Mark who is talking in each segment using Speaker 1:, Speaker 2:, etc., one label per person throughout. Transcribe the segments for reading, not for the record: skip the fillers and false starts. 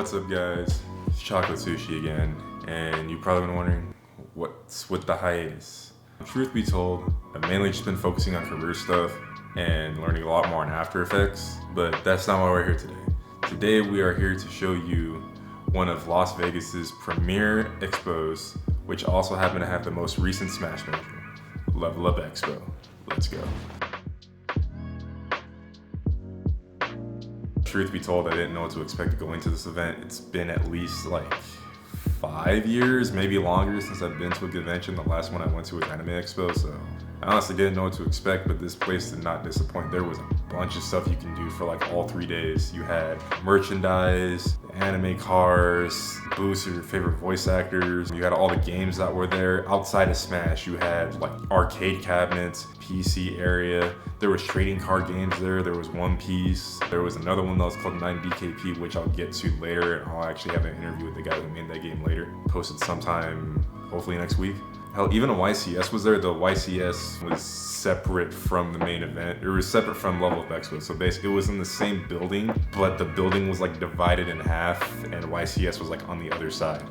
Speaker 1: What's up guys, it's Chocolate Sushi again, and you've probably been wondering what's with the hiatus. Truth be told, I've mainly just been focusing on career stuff and learning a lot more on After Effects, but that's not why we're here today. Today we are here to show you one of Las Vegas's premier expos, which also happened to have the most recent Smash Major, Level Up Expo. Let's go. Truth be told, I didn't know what to expect going to this event. It's been at least like 5 years, maybe longer, since I've been to a convention. The last one I went to was Anime Expo, so I honestly didn't know what to expect, but this place did not disappoint. There was a bunch of stuff you can do for like all 3 days. You had merchandise, anime cars, booths of your favorite voice actors. You had all the games that were there. Outside of Smash, you had like arcade cabinets, PC area. There was trading card games there. There was One Piece. There was another one that was called 9DKP, which I'll get to later. And I'll actually have an interview with the guy who made that game later. Posted sometime, hopefully next week. Hell, even a YCS was there. The YCS was separate from the main event. It was separate from Level Up Expo. So basically it was in the same building, but the building was like divided in half and YCS was like on the other side.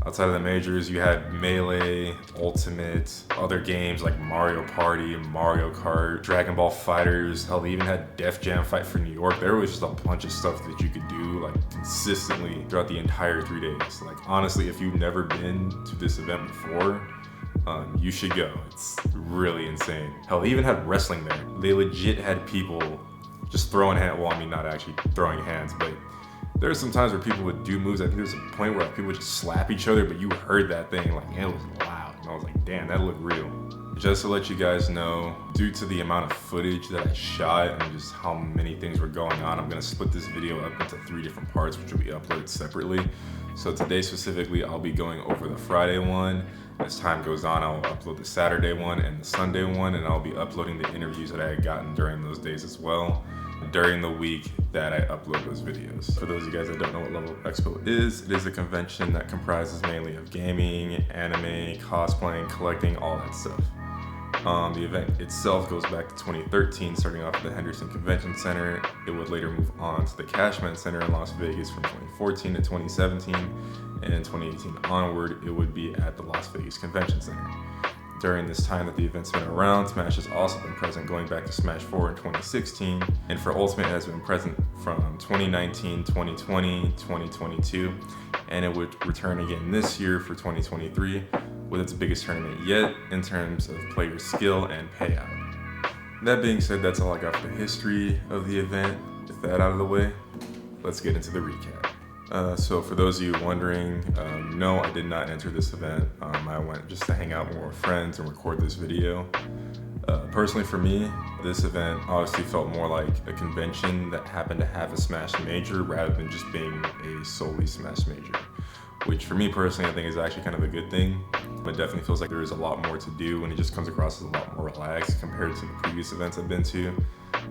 Speaker 1: Outside of the majors, you had Melee, Ultimate, other games like Mario Party, Mario Kart, Dragon Ball Fighters. Hell, they even had Def Jam Fight for New York. There was just a bunch of stuff that you could do like consistently throughout the entire 3 days. Like honestly, if you've never been to this event before, you should go. It's really insane. Hell, they even had wrestling there. They legit had people just throwing hands. Well, I mean, not actually throwing hands, but there were some times where people would do moves. I think there was a point where people would just slap each other, but you heard that thing, like, it was loud. And I was like, damn, that looked real. Just to let you guys know, due to the amount of footage that I shot and just how many things were going on, I'm gonna split this video up into 3 different parts, which will be uploaded separately. So today specifically, I'll be going over the Friday one. As time goes on, I'll upload the Saturday one and the Sunday one, and I'll be uploading the interviews that I had gotten during those days as well, during the week that I upload those videos. For those of you guys that don't know what Level Up Expo is, it is a convention that comprises mainly of gaming, anime, cosplaying, collecting, all that stuff. The event itself goes back to 2013, starting off at the Henderson Convention Center. It would later move on to the Cashman Center in Las Vegas from 2014 to 2017, and in 2018 onward, it would be at the Las Vegas Convention Center. During this time that the event's been around, Smash has also been present, going back to Smash 4 in 2016, and for Ultimate it has been present from 2019, 2020, 2022, and it would return again this year for 2023 with its biggest tournament yet in terms of player skill and payout. That being said, that's all I got for the history of the event. With that out of the way, let's get into the recap. So for those of you wondering, no, I did not enter this event. I went just to hang out with more friends and record this video. Personally for me, this event obviously felt more like a convention that happened to have a Smash Major rather than just being a solely Smash Major, which for me personally I think is actually kind of a good thing. It definitely feels like there is a lot more to do and it just comes across as a lot more relaxed compared to the previous events I've been to.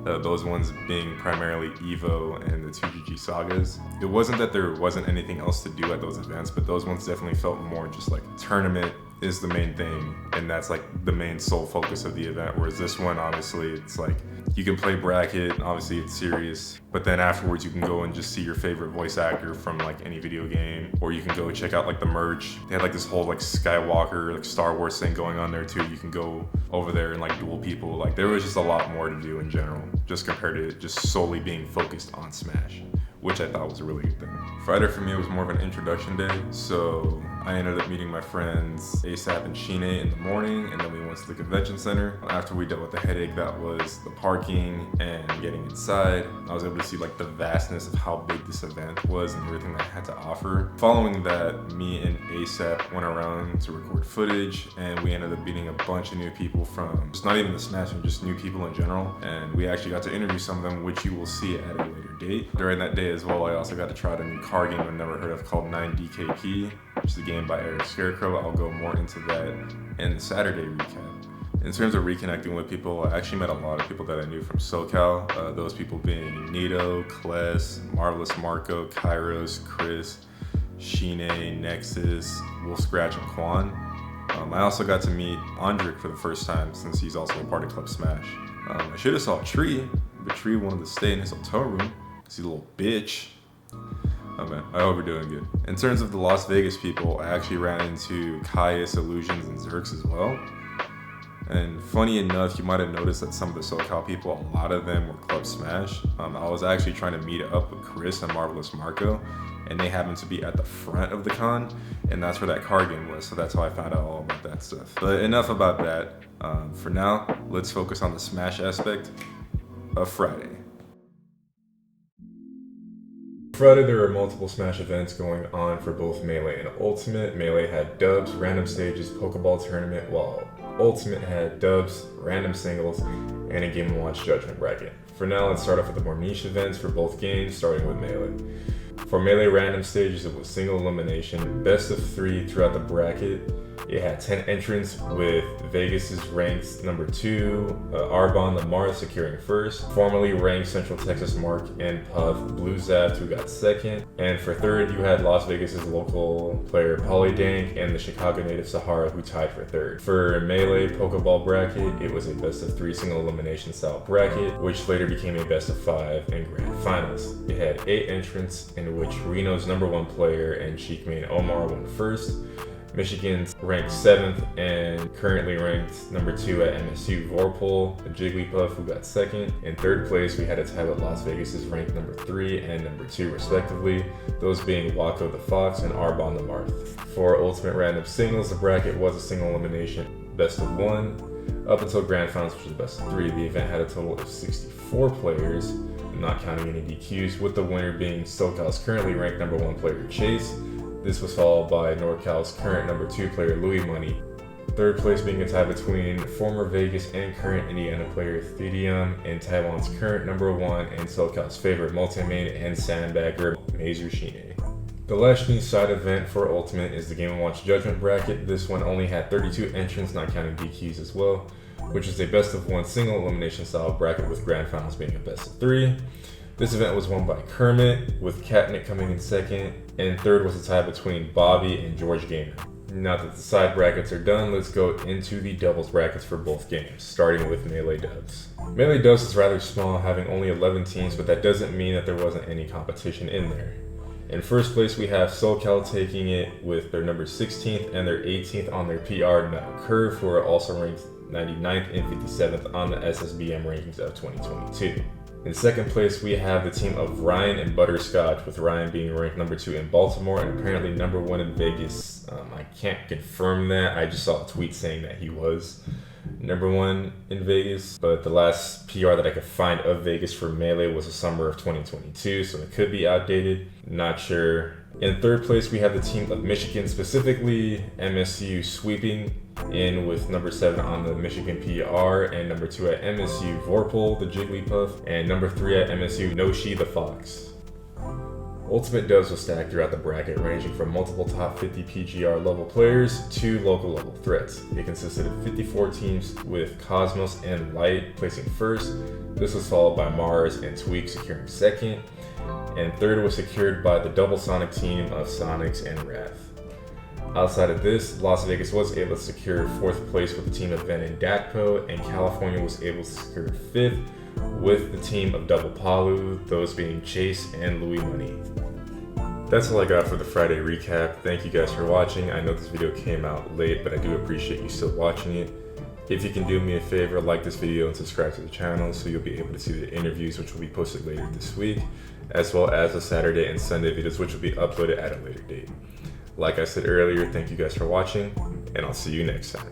Speaker 1: Those ones being primarily EVO and the 2GG sagas. It wasn't that there wasn't anything else to do at those events, but those ones definitely felt more just like tournament is the main thing, and that's like the main sole focus of the event, whereas this one, obviously, it's like you can play bracket, obviously it's serious, but then afterwards you can go and just see your favorite voice actor from like any video game, or you can go check out like the merch. They had like this whole like Skywalker, like Star Wars thing going on there too. You can go over there and like duel people. Like there was just a lot more to do in general, just compared to just solely being focused on Smash, which I thought was a really good thing. Friday for me was more of an introduction day, so I ended up meeting my friends ASAP and Shine in the morning, and then we went to the convention center. After we dealt with the headache that was the parking and getting inside, I was able to see like the vastness of how big this event was and everything that it had to offer. Following that, me and ASAP went around to record footage, and we ended up meeting a bunch of new people from just not even the Smash, but just new people in general, and we actually got to interview some of them, which you will see at a later date. During that day as well, I also got to try out a new card game I've never heard of called 9DKP, which is a game by Eric Scarecrow. I'll go more into that in the Saturday recap. In terms of reconnecting with people, I actually met a lot of people that I knew from SoCal, those people being Nito, Kless, Marvelous Marco, Kairos, Chris, Shine, Nexus, Wolf Scratch, and Quan. I also got to meet Andric for the first time since he's also a part of Club Smash. I should have saw Tree, but Tree wanted to stay in his hotel room because he's a little bitch. Oh man, I hope we're doing good. In terms of the Las Vegas people, I actually ran into Caius, Illusions, and Zerks as well. And funny enough, you might have noticed that some of the SoCal people, a lot of them were Club Smash. I was actually trying to meet up with Chris and Marvelous Marco, and they happened to be at the front of the con, and that's where that card game was, so that's how I found out all about that stuff. But enough about that. For now, let's focus on the Smash aspect of Friday. Friday, there were multiple Smash events going on for both Melee and Ultimate. Melee had dubs, random stages, Pokeball tournament, while Ultimate had dubs, random singles, and a Game & Watch judgment bracket. For now, let's start off with the more niche events for both games, starting with Melee. For Melee random stages, it was single elimination, best of 3 throughout the bracket. It had 10 entrants, with Vegas's ranked number 2, Arbonne Lamar securing first, formerly ranked Central Texas Mark and Puff Blue Zaft, who got second. And for third, you had Las Vegas's local player Polydank and the Chicago native Sahara, who tied for third. For Melee Pokeball bracket, it was a best of 3 single elimination style bracket, which later became a best of 5 and grand finals. It had 8 entrants, in which Reno's number 1 player and Cheek Main Omar won first. Michigan's ranked 7th and currently ranked number 2 at MSU Vorpal, a Jigglypuff, who got second. In third place, we had a tie with Las Vegas's ranked number 3 and number 2 respectively, those being Wako the Fox and Arbonne the Marth. For Ultimate Random Singles, the bracket was a single elimination best of 1. Up until Grand Finals, which was best of 3, the event had a total of 64 players, not counting any DQs, with the winner being SoCal's currently ranked number 1 player Chase. This was followed by NorCal's current number 2 player Louis Money. Third place being a tie between former Vegas and current Indiana player Thedium and Taiwan's current number 1 and SoCal's favorite multi-main and sandbagger Mazer Shine. The last new side event for Ultimate is the Game & Watch Judgment Bracket. This one only had 32 entrants, not counting DQs as well, which is a best of 1 single elimination style bracket, with grand finals being a best of 3. This event was won by Kermit, with Catnip coming in second, and third was a tie between Bobby and George Gamer. Now that the side brackets are done, let's go into the doubles brackets for both games, starting with Melee Dubs. Melee Dubs is rather small, having only 11 teams, but that doesn't mean that there wasn't any competition in there. In first place, we have SoCal taking it with their number 16th and their 18th on their PR Curve, who are also ranked 99th and 57th on the SSBM rankings of 2022. In second place, we have the team of Ryan and Butterscotch, with Ryan being ranked number 2 in Baltimore and apparently number 1 in Vegas. I can't confirm that. I just saw a tweet saying that he was number 1 in Vegas, but the last PR that I could find of Vegas for Melee was the summer of 2022, so it could be outdated. Not sure. In third place, we have the team of Michigan, specifically MSU, sweeping in with number 7 on the Michigan PR and number 2 at MSU Vorpal, the Jigglypuff, and number 3 at MSU Noshi the Fox. Ultimate Dubs was stacked throughout the bracket, ranging from multiple top 50 PGR level players to local level threats. It consisted of 54 teams, with Cosmos and Light placing first. This was followed by Mars and Tweak securing second, and third was secured by the Double Sonic team of Sonics and Wrath. Outside of this, Las Vegas was able to secure 4th place with the team of Ven and Dakpo, and California was able to secure 5th with the team of Double Palu, those being Chase and Louis Money. That's all I got for the Friday recap. Thank you guys for watching. I know this video came out late, but I do appreciate you still watching it. If you can do me a favor, like this video and subscribe to the channel so you'll be able to see the interviews, which will be posted later this week, as well as the Saturday and Sunday videos, which will be uploaded at a later date. Like I said earlier, thank you guys for watching, and I'll see you next time.